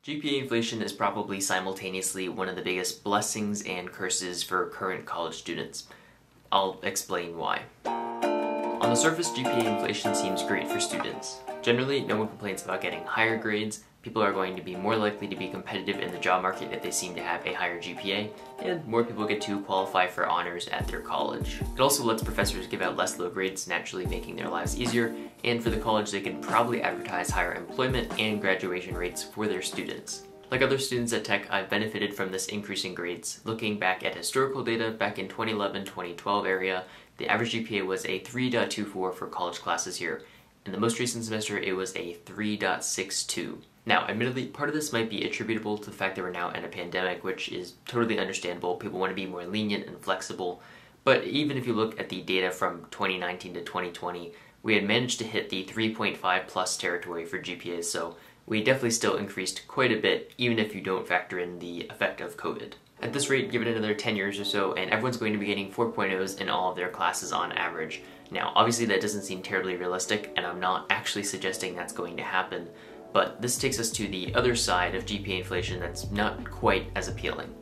GPA inflation is probably simultaneously one of the biggest blessings and curses for current college students. I'll explain why. On the surface, GPA inflation seems great for students. Generally, no one complains about getting higher grades, people are going to be more likely to be competitive in the job market if they seem to have a higher GPA, and more people get to qualify for honors at their college. It also lets professors give out less low grades, naturally making their lives easier, and for the college they can probably advertise higher employment and graduation rates for their students. Like other students at Tech, I've benefited from this increase in grades. Looking back at historical data, back in 2011-2012 area, the average GPA was a 3.24 for college classes here. In the most recent semester, it was a 3.62. Now, admittedly, part of this might be attributable to the fact that we're now in a pandemic, which is totally understandable. People want to be more lenient and flexible. But even if you look at the data from 2019 to 2020, we had managed to hit the 3.5 plus territory for GPAs, so we definitely still increased quite a bit, even if you don't factor in the effect of COVID. At this rate, give it another 10 years or so, and everyone's going to be getting 4.0s in all of their classes on average. Now, obviously that doesn't seem terribly realistic, and I'm not actually suggesting that's going to happen, but this takes us to the other side of GPA inflation that's not quite as appealing.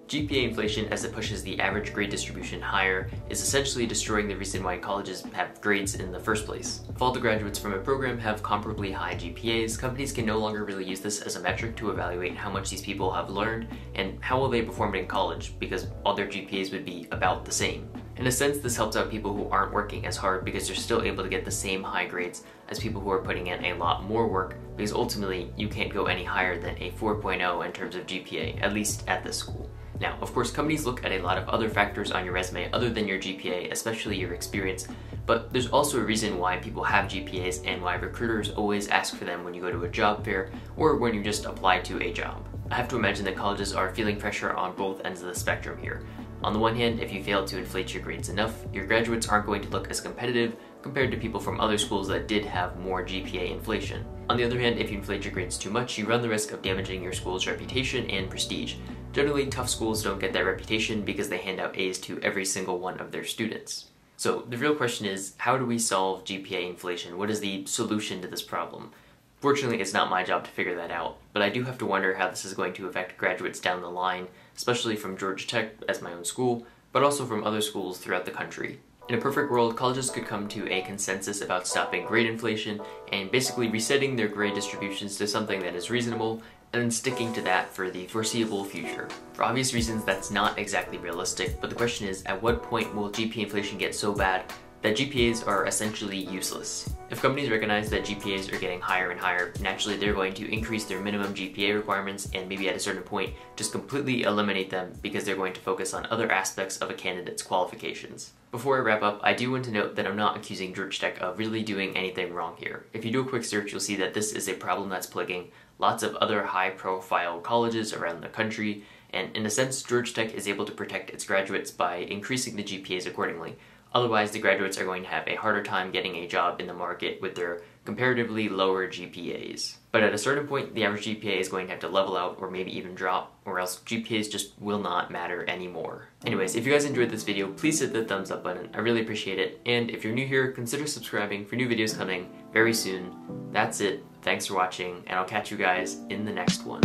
GPA inflation, as it pushes the average grade distribution higher, is essentially destroying the reason why colleges have grades in the first place. If all the graduates from a program have comparably high GPAs, companies can no longer really use this as a metric to evaluate how much these people have learned and how well they performed in college, because all their GPAs would be about the same. In a sense, this helps out people who aren't working as hard because they're still able to get the same high grades as people who are putting in a lot more work, because ultimately you can't go any higher than a 4.0 in terms of GPA, at least at this school. Now, of course, companies look at a lot of other factors on your resume other than your GPA, especially your experience, but there's also a reason why people have GPAs and why recruiters always ask for them when you go to a job fair or when you just apply to a job. I have to imagine that colleges are feeling pressure on both ends of the spectrum here. On the one hand, if you fail to inflate your grades enough, your graduates aren't going to look as competitive compared to people from other schools that did have more GPA inflation. On the other hand, if you inflate your grades too much, you run the risk of damaging your school's reputation and prestige. Generally, tough schools don't get that reputation because they hand out A's to every single one of their students. So the real question is, how do we solve GPA inflation? What is the solution to this problem? Fortunately, it's not my job to figure that out, but I do have to wonder how this is going to affect graduates down the line, especially from Georgia Tech as my own school, but also from other schools throughout the country. In a perfect world, colleges could come to a consensus about stopping grade inflation and basically resetting their grade distributions to something that is reasonable and then sticking to that for the foreseeable future. For obvious reasons, that's not exactly realistic, but the question is, at what point will GPA inflation get so bad that GPAs are essentially useless? If companies recognize that GPAs are getting higher and higher, naturally they're going to increase their minimum GPA requirements and maybe at a certain point just completely eliminate them because they're going to focus on other aspects of a candidate's qualifications. Before I wrap up, I do want to note that I'm not accusing Georgia Tech of really doing anything wrong here. If you do a quick search, you'll see that this is a problem that's plaguing lots of other high-profile colleges around the country, and in a sense, Georgia Tech is able to protect its graduates by increasing the GPAs accordingly. Otherwise, the graduates are going to have a harder time getting a job in the market with their comparatively lower GPAs. But at a certain point, the average GPA is going to have to level out or maybe even drop, or else GPAs just will not matter anymore. Anyways, if you guys enjoyed this video, please hit the thumbs up button. I really appreciate it. And if you're new here, consider subscribing for new videos coming very soon. That's it. Thanks for watching, and I'll catch you guys in the next one.